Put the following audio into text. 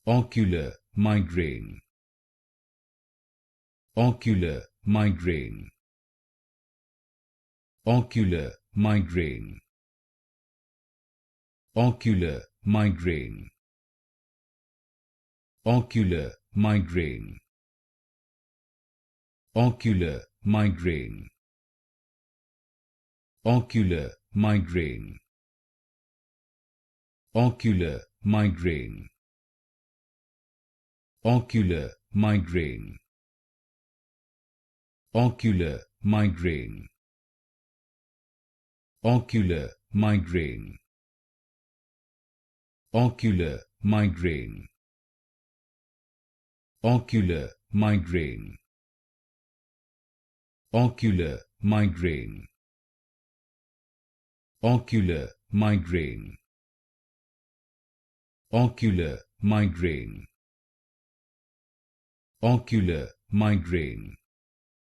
Ocular migraine. Ocular migraine. Ocular migraine. Ocular migraine. Ocular migraine. Ocular migraine. Ocular migraine. Ocular migraine. Ocular migraine. Ocular migraine. Ocular migraine. Ocular migraine. Ocular migraine. Ocular migraine. Ocular migraine. Ocular migraine. Ocular migraine.